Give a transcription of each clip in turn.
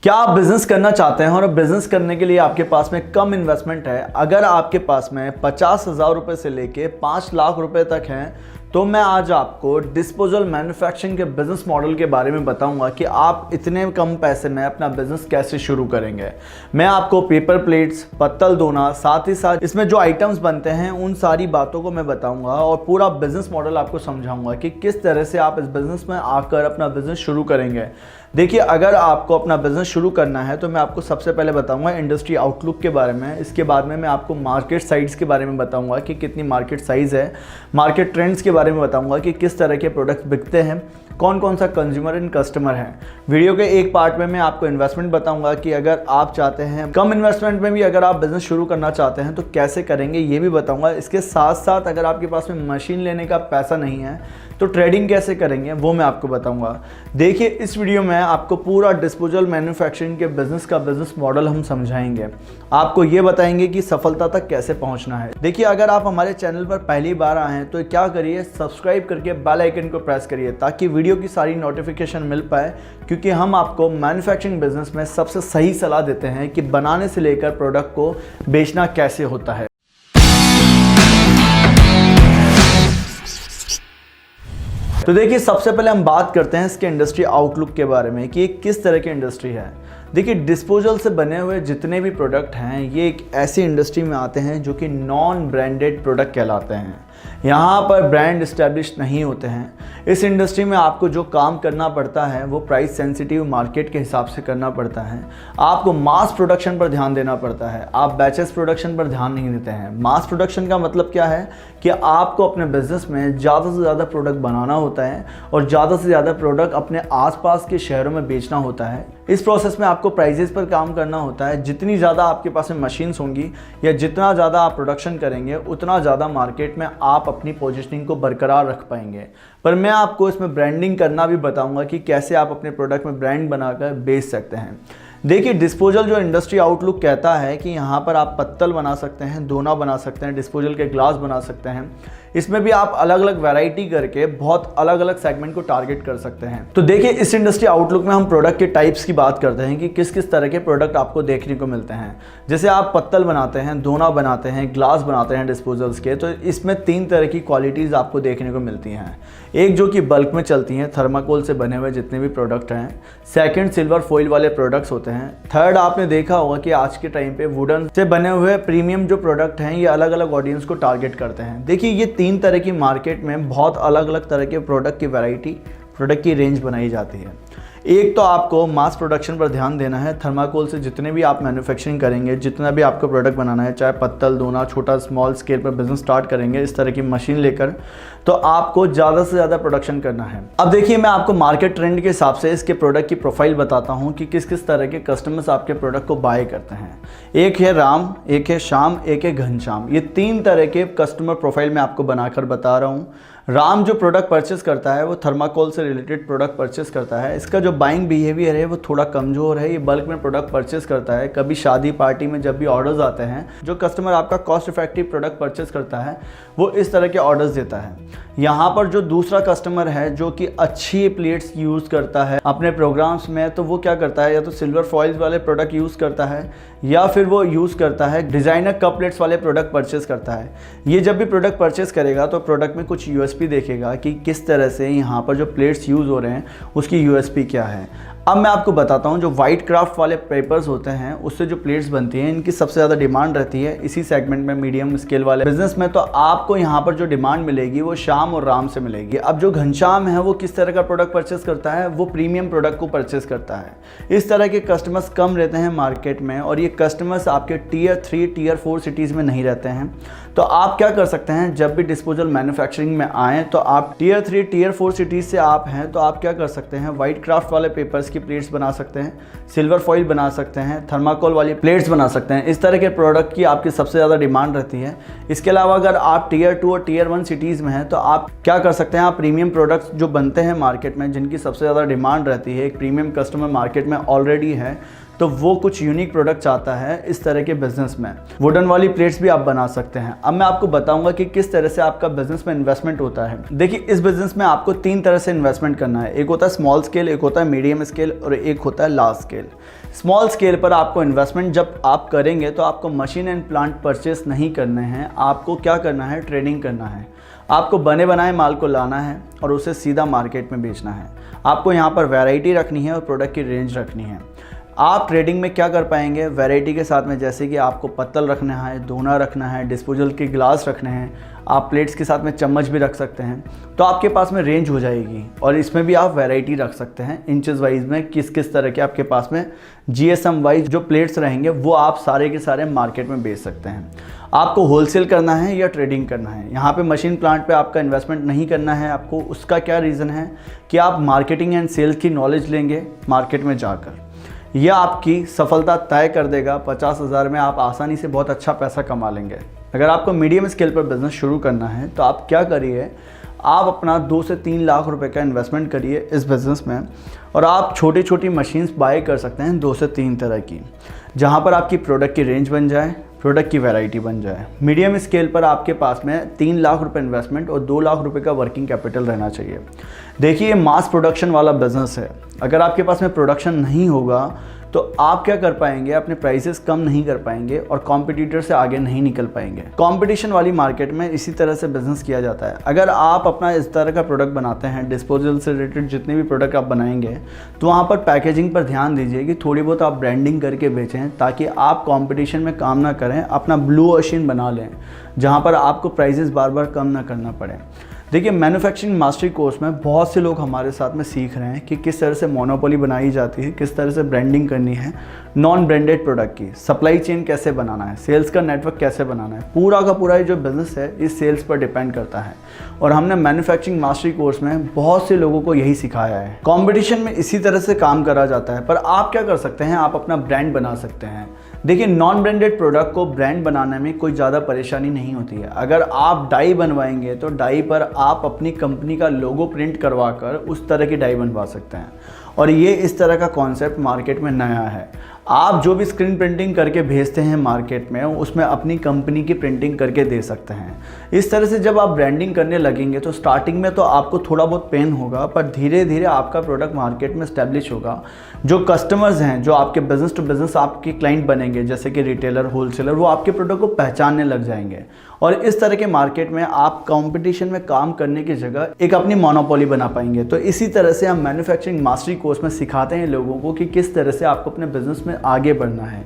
क्या आप बिजनेस करना चाहते हैं और बिजनेस करने के लिए आपके पास में कम इन्वेस्टमेंट है? अगर आपके पास में 50,000 रुपये से लेके 5 लाख रुपए तक हैं, तो मैं आज आपको डिस्पोजल मैन्युफैक्चरिंग के बिजनेस मॉडल के बारे में बताऊंगा कि आप इतने कम पैसे में अपना बिजनेस कैसे शुरू करेंगे। मैं आपको पेपर प्लेट्स, पत्तल दोना, साथ ही साथ इसमें जो आइटम्स बनते हैं उन सारी बातों को मैं बताऊंगा और पूरा बिजनेस मॉडल आपको समझाऊंगा कि किस तरह से आप इस बिजनेस में आकर अपना बिजनेस शुरू करेंगे। देखिए, अगर आपको अपना बिजनेस शुरू करना है तो मैं आपको सबसे पहले बताऊंगा इंडस्ट्री आउटलुक के बारे में। इसके बाद में मैं आपको मार्केट साइज़ के बारे में बताऊंगा कि कितनी मार्केट साइज़ है, मार्केट ट्रेंड्स के बारे में बताऊंगा कि किस तरह के प्रोडक्ट्स बिकते हैं, कौन कौन सा कंज्यूमर एंड कस्टमर है। वीडियो के एक पार्ट में मैं आपको इन्वेस्टमेंट बताऊंगा कि अगर आप चाहते हैं कम इन्वेस्टमेंट में भी अगर आप बिजनेस शुरू करना चाहते हैं तो कैसे करेंगे, ये भी बताऊंगा। इसके साथ साथ अगर आपके पास में मशीन लेने का पैसा नहीं है तो ट्रेडिंग कैसे करेंगे वो मैं आपको बताऊंगा। देखिए, इस वीडियो में आपको पूरा डिस्पोजल मैन्युफैक्चरिंग के बिजनेस का बिजनेस मॉडल हम समझाएंगे, आपको ये बताएंगे कि सफलता तक कैसे पहुंचना है। देखिए, अगर आप हमारे चैनल पर पहली बार आए हैं तो क्या करिए, सब्सक्राइब करके बेल आइकन को प्रेस करिए ताकि वीडियो की सारी नोटिफिकेशन मिल पाए, क्योंकि हम आपको मैन्युफैक्चरिंग बिजनेस में सबसे सही सलाह देते हैं कि बनाने से लेकर प्रोडक्ट को बेचना कैसे होता है। तो देखिए, सबसे पहले हम बात करते हैं इसके इंडस्ट्री आउटलुक के बारे में कि ये किस तरह की इंडस्ट्री है। देखिए, डिस्पोजल से बने हुए जितने भी प्रोडक्ट हैं ये एक ऐसी इंडस्ट्री में आते हैं जो कि नॉन ब्रांडेड प्रोडक्ट कहलाते हैं। यहाँ पर ब्रांड इस्टेब्लिश नहीं होते हैं। इस इंडस्ट्री में आपको जो काम करना पड़ता है वो प्राइस सेंसिटिव मार्केट के हिसाब से करना पड़ता है। आपको मास प्रोडक्शन पर ध्यान देना पड़ता है, आप बैचेस प्रोडक्शन पर ध्यान नहीं देते हैं। मास प्रोडक्शन का मतलब क्या है कि आपको अपने बिजनेस में ज़्यादा से ज़्यादा प्रोडक्ट बनाना होता है और ज़्यादा से ज़्यादा प्रोडक्ट अपने आसपास के शहरों में बेचना होता है। इस प्रोसेस में आपको प्राइजेस पर काम करना होता है। जितनी ज़्यादा आपके पास में मशीन्स होंगी या जितना ज़्यादा आप प्रोडक्शन करेंगे उतना ज़्यादा मार्केट में आप अपनी पोजीशनिंग को बरकरार रख पाएंगे। पर मैं आपको इसमें ब्रांडिंग करना भी बताऊंगा कि कैसे आप अपने प्रोडक्ट में ब्रांड बनाकर बेच सकते हैं। देखिए, डिस्पोजल जो इंडस्ट्री आउटलुक कहता है कि यहाँ पर आप पत्तल बना सकते हैं, दोना बना सकते हैं, डिस्पोजल के ग्लास बना सकते हैं। इसमें भी आप अलग अलग वैरायटी करके बहुत अलग अलग सेगमेंट को टारगेट कर सकते हैं। तो देखिए, इस इंडस्ट्री आउटलुक में हम प्रोडक्ट के टाइप्स की बात करते हैं कि किस किस तरह के प्रोडक्ट आपको देखने को मिलते हैं। जैसे आप पत्तल बनाते हैं, दोना बनाते हैं, ग्लास बनाते हैं डिस्पोजल्स के, तो इसमें 3 तरह की क्वालिटीज़ आपको देखने को मिलती हैं। एक जो कि बल्क में चलती हैं, थर्माकोल से बने हुए जितने भी प्रोडक्ट हैं। सेकंड, सिल्वर फॉइल वाले प्रोडक्ट्स होते हैं। थर्ड, आपने देखा होगा कि आज के टाइम पे वुडन से बने हुए प्रीमियम जो प्रोडक्ट हैं ये अलग अलग ऑडियंस को टारगेट करते हैं। देखिए, ये 3 तरह की मार्केट में बहुत अलग अलग तरह के प्रोडक्ट की वैरायटी, प्रोडक्ट की रेंज बनाई जाती है। एक तो आपको मास प्रोडक्शन पर ध्यान देना है। थर्माकोल से जितने भी आप मैन्युफैक्चरिंग करेंगे, जितना भी आपको प्रोडक्ट बनाना है, चाहे पत्तल, दोना, छोटा स्मॉल स्केल पर बिजनेस स्टार्ट करेंगे इस तरह की मशीन लेकर, तो आपको ज़्यादा से ज़्यादा प्रोडक्शन करना है। अब देखिए, मैं आपको मार्केट ट्रेंड के हिसाब से इसके प्रोडक्ट की प्रोफाइल बताता हूँ कि किस किस तरह के कस्टमर्स आपके प्रोडक्ट को बाय करते हैं। एक है राम, एक है श्याम, एक है घनश्याम। ये 3 तरह के कस्टमर प्रोफाइल मैं आपको बनाकर बता रहा हूँ। राम जो प्रोडक्ट परचेस करता है वो थर्माकोल से रिलेटेड प्रोडक्ट परचेस करता है। इसका जो बाइंग बिहेवियर है वो थोड़ा कमज़ोर है। ये बल्क में प्रोडक्ट परचेस करता है। कभी शादी पार्टी में जब भी ऑर्डर्स आते हैं, जो कस्टमर आपका कॉस्ट इफेक्टिव प्रोडक्ट परचेस करता है वो इस तरह के ऑर्डर्स देता है। यहाँ पर जो दूसरा कस्टमर है जो कि अच्छी प्लेट्स यूज़ करता है अपने प्रोग्राम्स में, तो वो क्या करता है, या तो सिल्वर फॉइल्स वाले प्रोडक्ट यूज़ करता है या फिर वो यूज़ करता है डिज़ाइनर कप प्लेट्स वाले प्रोडक्ट परचेस करता है। ये जब भी प्रोडक्ट परचेस करेगा तो प्रोडक्ट में कुछ यूएसपी देखेगा कि किस तरह से यहाँ पर जो प्लेट्स यूज़ हो रहे हैं उसकी यूएसपी क्या है। अब मैं आपको बताता हूँ, जो वाइट क्राफ्ट वाले पेपर्स होते हैं उससे जो प्लेट्स बनती हैं इनकी सबसे ज़्यादा डिमांड रहती है इसी सेगमेंट में, मीडियम स्केल वाले बिजनेस में। तो आपको यहाँ पर जो डिमांड मिलेगी वो श्याम और राम से मिलेगी। अब जो घनश्याम है वो किस तरह का प्रोडक्ट परचेस करता है, वो प्रीमियम प्रोडक्ट को परचेस करता है। इस तरह के कस्टमर्स कम रहते हैं मार्केट में और ये कस्टमर्स आपके टियर 3, टियर 4 सिटीज़ में नहीं रहते हैं। तो आप क्या कर सकते हैं, जब भी डिस्पोजल मैन्युफैक्चरिंग में आएँ तो आप टियर 3, टियर 4 सिटीज़ से आप हैं तो आप क्या कर सकते हैं, वाइट क्राफ्ट वाले पेपर्स की प्लेट्स बना सकते हैं, सिल्वर फॉइल बना सकते हैं, थर्माकोल वाली प्लेट्स बना सकते हैं। इस तरह के प्रोडक्ट की आपकी सबसे ज़्यादा डिमांड रहती है। इसके अलावा अगर आप टियर 2 और टियर 1 सिटीज़ में हैं तो आप क्या कर सकते हैं, आप प्रीमियम प्रोडक्ट्स जो बनते हैं मार्केट में जिनकी सबसे ज़्यादा डिमांड रहती है, एक प्रीमियम कस्टमर मार्केट में ऑलरेडी है, तो वो कुछ यूनिक प्रोडक्ट चाहता है इस तरह के बिजनेस में। वुडन वाली प्लेट्स भी आप बना सकते हैं। अब मैं आपको बताऊंगा कि किस तरह से आपका बिजनेस में इन्वेस्टमेंट होता है। देखिए, इस बिजनेस में आपको 3 तरह से इन्वेस्टमेंट करना है। एक होता है स्मॉल स्केल, एक होता है मीडियम स्केल और एक होता है लार्ज स्केल। स्मॉल स्केल पर आपको इन्वेस्टमेंट जब आप करेंगे तो आपको मशीन एंड प्लांट परचेस नहीं करने हैं। आपको क्या करना है, ट्रेडिंग करना है। आपको बने बनाए माल को लाना है और उसे सीधा मार्केट में बेचना है। आपको यहाँ पर वैरायटी रखनी है और प्रोडक्ट की रेंज रखनी है। आप ट्रेडिंग में क्या कर पाएंगे, वैरायटी के साथ में, जैसे कि आपको पत्तल रखना है, दोना रखना है, डिस्पोजल के ग्लास रखने हैं, आप प्लेट्स के साथ में चम्मच भी रख सकते हैं, तो आपके पास में रेंज हो जाएगी। और इसमें भी आप वैरायटी रख सकते हैं इंचेस वाइज में, किस किस तरह के आपके पास में GSM वाइज जो प्लेट्स रहेंगे वो आप सारे के सारे मार्केट में बेच सकते हैं। आपको होलसेल करना है या ट्रेडिंग करना है। यहाँ पे मशीन प्लांट पे आपका इन्वेस्टमेंट नहीं करना है आपको। उसका क्या रीज़न है कि आप मार्केटिंग एंड सेल्स की नॉलेज लेंगे मार्केट में जाकर। यह आपकी सफलता तय कर देगा। 50,000 में आप आसानी से बहुत अच्छा पैसा कमा लेंगे। अगर आपको मीडियम स्केल पर बिजनेस शुरू करना है तो आप क्या करिए, आप अपना 2 से 3 लाख रुपए का इन्वेस्टमेंट करिए इस बिज़नेस में और आप छोटी छोटी मशीन्स बाय कर सकते हैं 2 से 3 तरह की, जहां पर आपकी प्रोडक्ट की रेंज बन जाए, प्रोडक्ट की वैरायटी बन जाए। मीडियम स्केल पर आपके पास में 3 लाख रुपए इन्वेस्टमेंट और 2 लाख रुपए का वर्किंग कैपिटल रहना चाहिए। देखिए, ये मास प्रोडक्शन वाला बिजनेस है। अगर आपके पास में प्रोडक्शन नहीं होगा तो आप क्या कर पाएंगे, अपने प्राइसेस कम नहीं कर पाएंगे और कॉम्पिटिटर से आगे नहीं निकल पाएंगे। कंपटीशन वाली मार्केट में इसी तरह से बिजनेस किया जाता है। अगर आप अपना इस तरह का प्रोडक्ट बनाते हैं, डिस्पोजल से रिलेटेड जितने भी प्रोडक्ट आप बनाएंगे, तो वहाँ पर पैकेजिंग पर ध्यान दीजिए कि थोड़ी बहुत आप ब्रांडिंग करके बेचें, ताकि आप कॉम्पिटिशन में काम ना करें, अपना ब्लू ओशन बना लें जहाँ पर आपको प्राइसेस बार बार कम ना करना पड़े। देखिए, मैन्युफैक्चरिंग मास्टरी कोर्स में बहुत से लोग हमारे साथ में सीख रहे हैं कि किस तरह से मोनोपोली बनाई जाती है, किस तरह से ब्रांडिंग करनी है, नॉन ब्रांडेड प्रोडक्ट की, सप्लाई चेन कैसे बनाना है, सेल्स का नेटवर्क कैसे बनाना है। पूरा का पूरा ये जो बिज़नेस है इस सेल्स पर डिपेंड करता है और हमने मैन्युफैक्चरिंग मास्टरी कोर्स में बहुत से लोगों को यही सिखाया है। कॉम्पिटिशन में इसी तरह से काम करा जाता है, पर आप क्या कर सकते हैं, आप अपना ब्रांड बना सकते हैं। देखिए, नॉन ब्रांडेड प्रोडक्ट को ब्रांड बनाने में कोई ज़्यादा परेशानी नहीं होती है। अगर आप डाई बनवाएंगे तो डाई पर आप अपनी कंपनी का लोगो प्रिंट करवा कर उस तरह की डाई बनवा सकते हैं और ये इस तरह का कॉन्सेप्ट मार्केट में नया है। आप जो भी स्क्रीन प्रिंटिंग करके भेजते हैं मार्केट में, उसमें अपनी कंपनी की प्रिंटिंग करके दे सकते हैं। इस तरह से जब आप ब्रांडिंग करने लगेंगे तो स्टार्टिंग में तो आपको थोड़ा बहुत पेन होगा, पर धीरे धीरे आपका प्रोडक्ट मार्केट में स्टैब्लिश होगा। जो कस्टमर्स हैं, जो आपके बिजनेस टू बिजनेस आपके क्लाइंट बनेंगे, जैसे कि रिटेलर, होलसेलर, वो आपके प्रोडक्ट को पहचानने लग जाएंगे और इस तरह के मार्केट में आप कंपटीशन में काम करने की जगह एक अपनी मोनोपोली बना पाएंगे। तो इसी तरह से हम मैन्युफैक्चरिंग मास्टरी कोर्स में सिखाते हैं लोगों को कि किस तरह से आपको अपने बिजनेस में आगे बढ़ना है।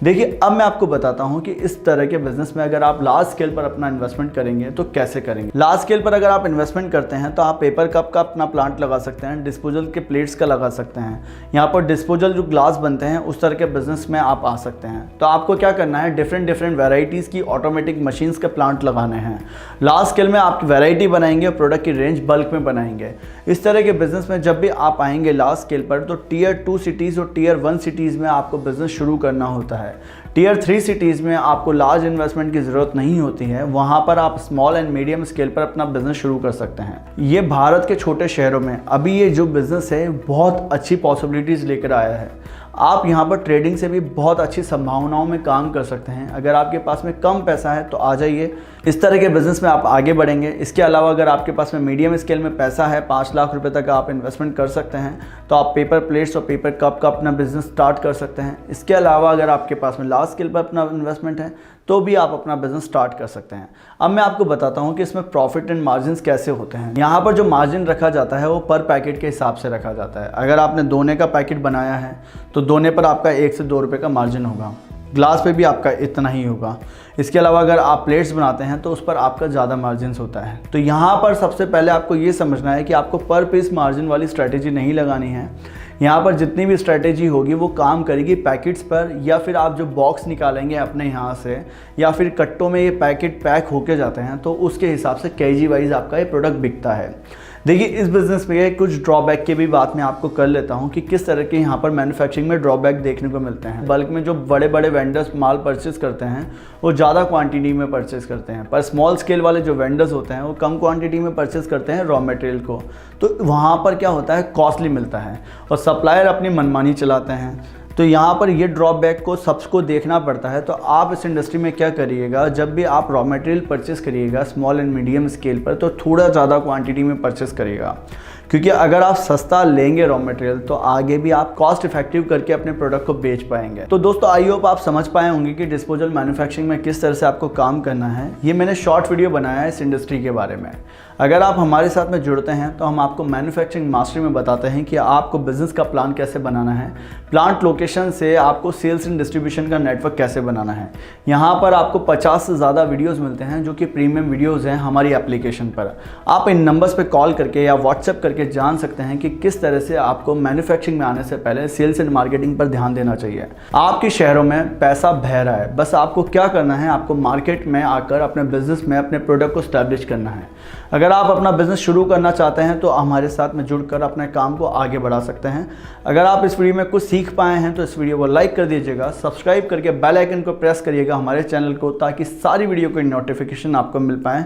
देखिए, अब मैं आपको बताता हूं कि इस तरह के बिजनेस में अगर आप लार्ज स्केल पर अपना इन्वेस्टमेंट करेंगे तो कैसे करेंगे। लार्ज स्केल पर अगर आप इन्वेस्टमेंट करते हैं तो आप पेपर कप का अपना प्लांट लगा सकते हैं, डिस्पोजल के प्लेट्स का लगा सकते हैं। यहाँ पर डिस्पोजल जो ग्लास बनते हैं उस तरह के बिजनेस में आप आ सकते हैं। तो आपको क्या करना है, डिफरेंट वेराइटीज़ की ऑटोमेटिक मशीन्स के प्लांट लगाने हैं। लार्ज स्केल में आप वैरायटी बनाएंगे और प्रोडक्ट की रेंज बल्क में बनाएंगे। इस तरह के बिजनेस में जब भी आप आएंगे लार्ज स्केल पर, तो टियर 2 सिटीज़ और टियर 1 सिटीज़ में आपको बिजनेस शुरू करना होता है। टियर 3 सिटीज़ में आपको लार्ज इन्वेस्टमेंट की ज़रूरत नहीं होती है। वहाँ पर आप स्मॉल एंड मीडियम स्केल पर अपना बिजनेस शुरू कर सकते हैं। ये भारत के छोटे शहरों में अभी ये जो बिज़नेस है बहुत अच्छी पॉसिबिलिटीज़ लेकर आया है। आप यहाँ पर ट्रेडिंग से भी बहुत अच्छी संभावनाओं में काम कर सकते हैं। अगर आपके पास में कम पैसा है तो आ जाइए, इस तरह के बिजनेस में आप आगे बढ़ेंगे। इसके अलावा अगर आपके पास में मीडियम स्केल में पैसा है, 5 लाख रुपए तक आप इन्वेस्टमेंट कर सकते हैं, तो आप पेपर प्लेट्स और पेपर कप का अपना बिजनेस स्टार्ट कर सकते हैं। इसके अलावा अगर आपके पास में लार्ज स्केल पर अपना इन्वेस्टमेंट है तो भी आप अपना बिजनेस स्टार्ट कर सकते हैं। अब मैं आपको बताता हूं कि इसमें प्रॉफिट एंड मार्जिन कैसे होते हैं। यहाँ पर जो मार्जिन रखा जाता है वो पर पैकेट के हिसाब से रखा जाता है। अगर आपने दोने का पैकेट बनाया है तो दोने पर आपका 1 से 2 रुपये का मार्जिन होगा, ग्लास पे भी आपका इतना ही होगा। इसके अलावा अगर आप प्लेट्स बनाते हैं तो उस पर आपका ज़्यादा मार्जिन होता है। तो यहाँ पर सबसे पहले आपको ये समझना है कि आपको पर पीस मार्जिन वाली स्ट्रैटेजी नहीं लगानी है। यहाँ पर जितनी भी स्ट्रैटेजी होगी वो काम करेगी पैकेट्स पर, या फिर आप जो बॉक्स निकालेंगे अपने यहाँ से, या फिर कट्टों में ये पैकेट पैक होके जाते हैं तो उसके हिसाब से केजी वाइज आपका ये प्रोडक्ट बिकता है। देखिए, इस बिज़नेस में कुछ ड्रॉबैक की भी बात मैं आपको कर लेता हूँ कि किस तरह के यहाँ पर मैन्युफैक्चरिंग में ड्रॉबैक देखने को मिलते हैं। बल्क में जो बड़े बड़े वेंडर्स माल परचेस करते हैं वो ज़्यादा क्वांटिटी में परचेस करते हैं, पर स्मॉल स्केल वाले जो वेंडर्स होते हैं वो कम क्वांटिटी में परचेस करते हैं रॉ मटेरियल को। तो वहाँ पर क्या होता है, कॉस्टली मिलता है और सप्लायर अपनी मनमानी चलाते हैं। तो यहाँ पर ये ड्रॉबैक को सबको देखना पड़ता है। तो आप इस इंडस्ट्री में क्या करिएगा, जब भी आप रॉ मटेरियल परचेस करिएगा स्मॉल एंड मीडियम स्केल पर, तो थोड़ा ज़्यादा क्वांटिटी में परचेस करिएगा, क्योंकि अगर आप सस्ता लेंगे रॉ मटेरियल तो आगे भी आप कॉस्ट इफेक्टिव करके अपने प्रोडक्ट को बेच पाएंगे। तो दोस्तों आई होप आप समझ पाए होंगे कि डिस्पोजल मैन्युफैक्चरिंग में किस तरह से आपको काम करना है। ये मैंने शॉर्ट वीडियो बनाया है इस इंडस्ट्री के बारे में। अगर आप हमारे साथ में जुड़ते हैं तो हम आपको मैन्युफैक्चरिंग मास्टरी में बताते हैं कि आपको बिजनेस का प्लान कैसे बनाना है, प्लांट लोकेशन से आपको सेल्स एंड डिस्ट्रीब्यूशन का नेटवर्क कैसे बनाना है। यहाँ पर आपको 50 से ज़्यादा वीडियोस मिलते हैं जो कि प्रीमियम वीडियोस हैं हमारी एप्लीकेशन पर। आप इन नंबर्स पे कॉल करके या व्हाट्सएप करके जान सकते हैं कि किस तरह से आपको मैन्युफैक्चरिंग में आने से पहले सेल्स एंड मार्केटिंग पर ध्यान देना चाहिए। आपके शहरों में पैसा बह रहा है, बस आपको क्या करना है, आपको मार्केट में आकर अपने बिजनेस में अपने प्रोडक्ट को स्टैब्लिश करना है। अगर आप अपना बिजनेस शुरू करना चाहते हैं तो हमारे साथ में जुड़कर अपने काम को आगे बढ़ा सकते हैं। अगर आप इस वीडियो में कुछ सीख पाए हैं तो इस वीडियो को लाइक कर दीजिएगा, सब्सक्राइब करके बेल आइकन को प्रेस करिएगा हमारे चैनल को, ताकि सारी वीडियो की नोटिफिकेशन आपको मिल पाए।